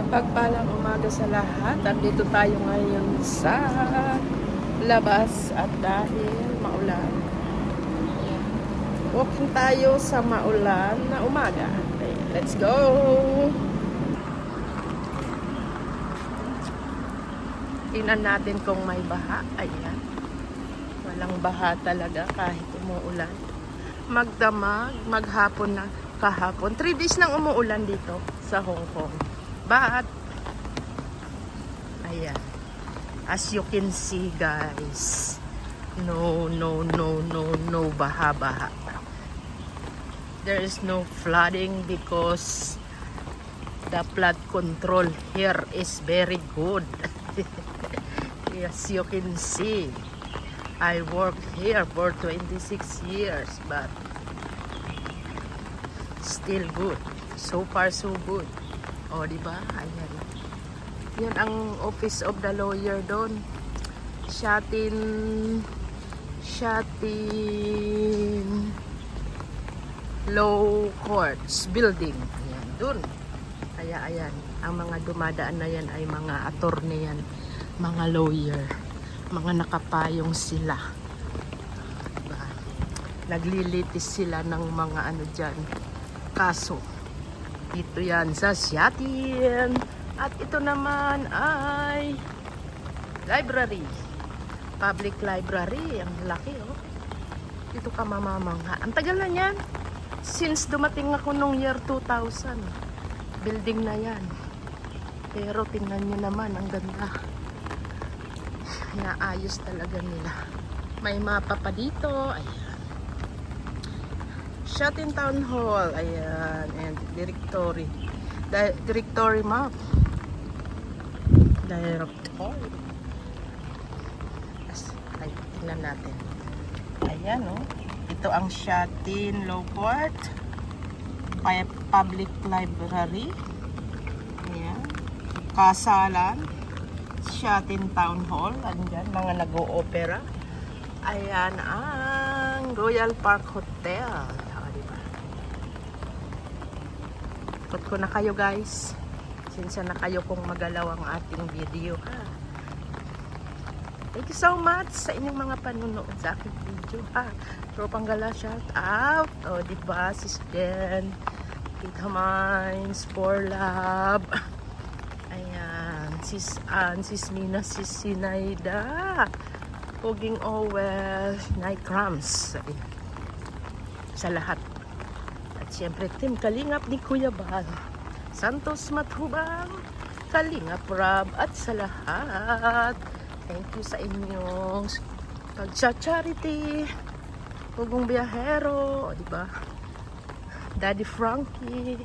Pagpalang umaga sa lahat. Andito tayo ngayon sa labas at dahil maulan, walking tayo sa maulan na umaga. Okay, let's go! Tingnan natin kung may baha. Ayan. Walang baha talaga kahit umuulan. Magdamag, maghapon na kahapon. 3 days nang umuulan dito sa Hong Kong. But, ayan. As you can see, guys, no baha. There is no flooding because the flood control here is very good. As you can see, I worked here for 26 years, but still good. So far, so good. O, diba? Ayan. Yan ang office of the lawyer doon. Shatin Law Courts Building. Ayan, doon. Kaya ayan, ang mga dumadaan na yan ay mga attorney yan, mga lawyer, mga nakapayong sila. Diba? Naglilitis sila ng mga ano dyan, kaso. Dito yan sa Shatin. At ito naman ay library. Public library. Ang laki, oh. Dito ka mamamangha. Ang tagal na yan. Since dumating ako nung year 2000. Building na yan. Pero tingnan nyo naman, ang ganda. Naayos talaga nila. May mapa pa dito. Ayan. Shatin Town Hall. Ayan. And directory. Directory map. Directory. Ay, tingnan natin. Ayan, oh. Ito ang Shatin Law Court. Public Library. Ayan. Kasalan. Shatin Town Hall. Andyan, mga nag-o-opera. Ayan ang Royal Park Hotel. Ikot ko na kayo, guys. Sinsya na kayo kung magalaw ang ating video, ha. Thank you so much sa inyong mga panunood sa aking video, ha. Tropang Gala, shout out. O, diba, sis Jen, Tita Mines, For Love. Ayan, sis Ann, sis Mina, sis Sinaida, Puging Owel, Night Crumbs. Sa lahat. Siyempre, Team Kalingap ni Kuya Bal, Santos Matubang, Kalingap Rob, at sa lahat. Thank you sa inyong pag-charity. Hugong Biyahero, diba? Daddy Frankie.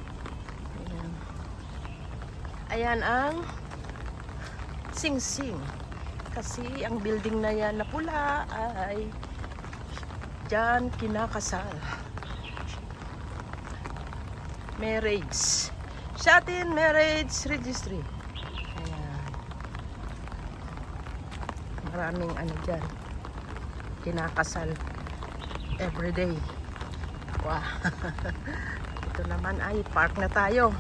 Ayan. Ayan ang Sing Sing. Kasi ang building na yan na pula ay dyan kinakasal. Marriage. Shatin Marriage Registry. Ayan. Maraming ano dyan. Kinakasal. Everyday. Wow. Ito naman ay park na tayo.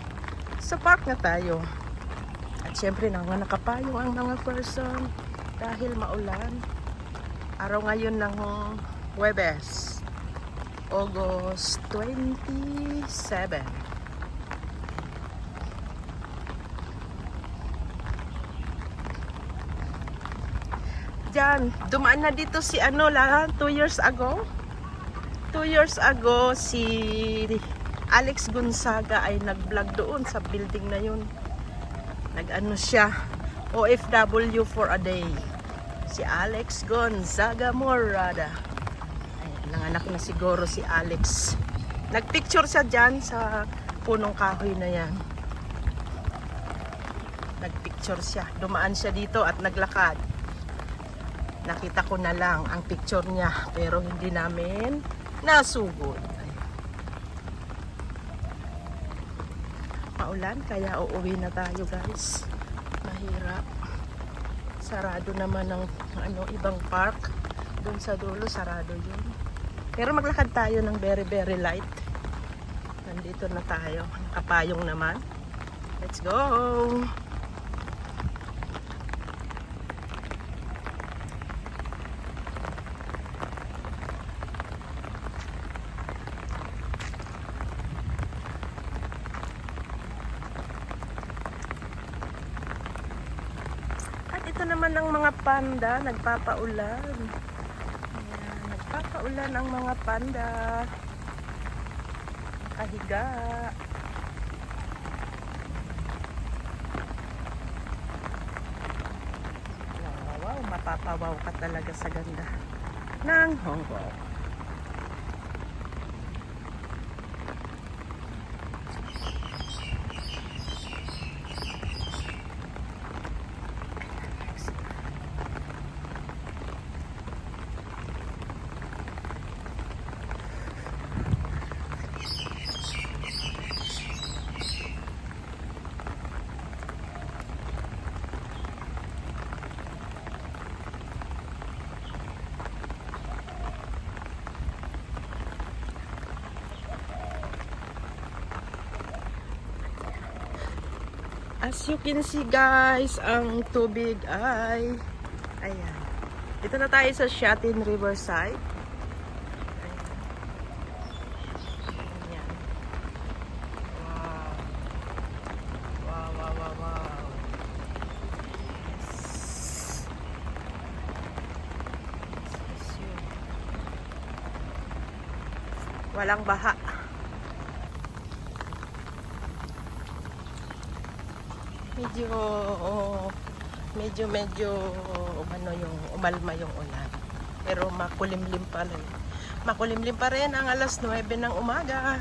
Sa park na tayo. At syempre nakapayong ang mga person dahil maulan. Araw ngayon ng Huwebes. August 27. Diyan, dumaan na dito si ano lang, 2 years ago. 2 years ago, si Alex Gonzaga ay nag-vlog doon sa building na yun. Nag-ano siya, OFW for a day. Si Alex Gonzaga Morada. Nanganak na siguro si Alex. Nagpicture siya dyan sa punong kahoy na yan. Nagpicture siya. Dumaan siya dito at naglakad. Nakita ko na lang ang picture niya. Pero hindi namin nasugod. Maulan kaya uuwi na tayo, guys. Mahirap. Sarado naman ang ibang park. Doon sa dulo, sarado yun. Pero maglakad tayo ng very light. Nandito na tayo. Kapayong naman. Let's go! At ito naman ang mga panda, nagpapaulan. Ayan, nagpapaulan ang mga panda. Kahiga. Wow, mapapawaw ka talaga sa ganda ng Hong Kong. As you can see guys, ang tubig ay ayan. Dito na tayo sa Shatin Riverside. Ayan. Wow. Wow, wow, wow, wow. Yes. Yes, yun. Walang baha. Medyo ano yung umalma yung ulan. Pero makulimlim pa rin. Makulimlim pa rin ang alas 9 ng umaga.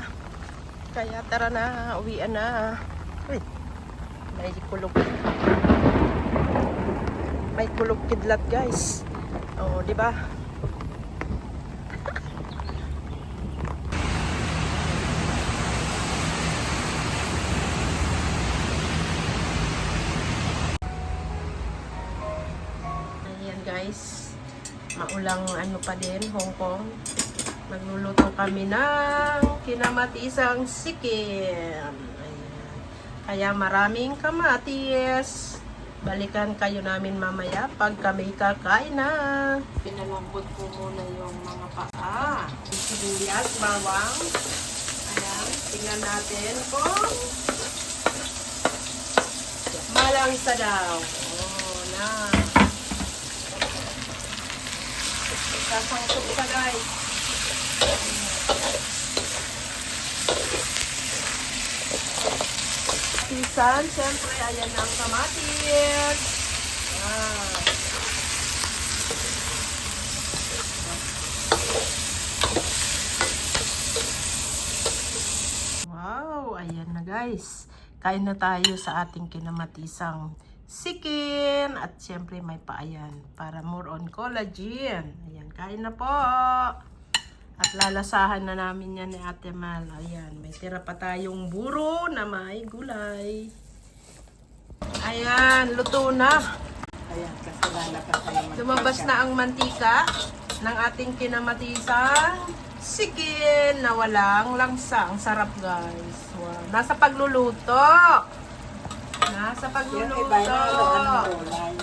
Kaya tara na, uwian na. Uy, may kulog. May kulog kidlat guys. Oh, di ba? Guys, maulang ano pa din, Hong Kong. Magluluto kami ng kinamatisang sikim. Ayan. Kaya maraming kamatis. Balikan kayo namin mamaya pag kami kakain na. Pinalambot ko muna yung mga paa. Sibuyas, bawang. Ayan, tingnan natin kung malangsa daw. Oh, na. Sasangkot ka guys. Pisan, syempre ayan ang kamatis. Wow, ayan na guys. Kain na tayo sa ating kinamatisang sikin. At syempre may paayan para more on collagen. Ayan, kain na po. At lalasahan na namin yan ni Ate Mal. Ayan, may tira pa tayong buro na may gulay. Ayan, luto na. Ayan, kasi lalabas tayo mantika. Lumabas na ang mantika ng ating kinamatisang sikin na walang langsa. Ang sarap guys. Wow. Nasa pagluluto. Nasa pagluluto. Yung iba na gulay.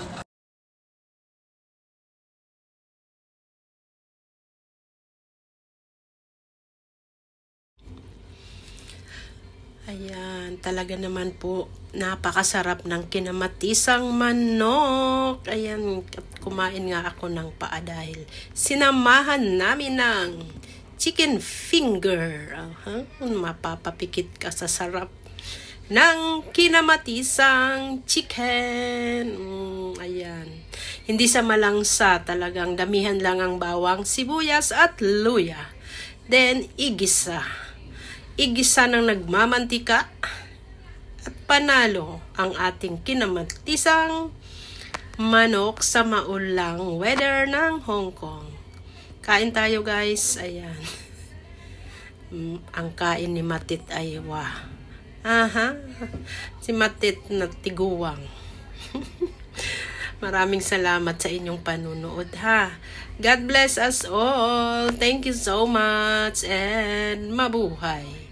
Ayan, talaga naman po napakasarap ng kinamatisang manok. Ayan, kumain nga ako ng paa dahil sinamahan namin ng chicken finger. Mapapapikit ka sa sarap ng kinamatisang chicken. Ayan. Hindi sa malangsa, talagang damihan lang ang bawang, sibuyas at luya. Then, igisa. Igisa ng nagmamantika at panalo ang ating kinamatisang manok sa maulang weather ng Hong Kong. Kain tayo guys. Ayan. Ang kain ni Matit ay wah. Aha. Si Matit na tiguwang. Maraming salamat sa inyong panunood ha. God bless us all. Thank you so much and mabuhay.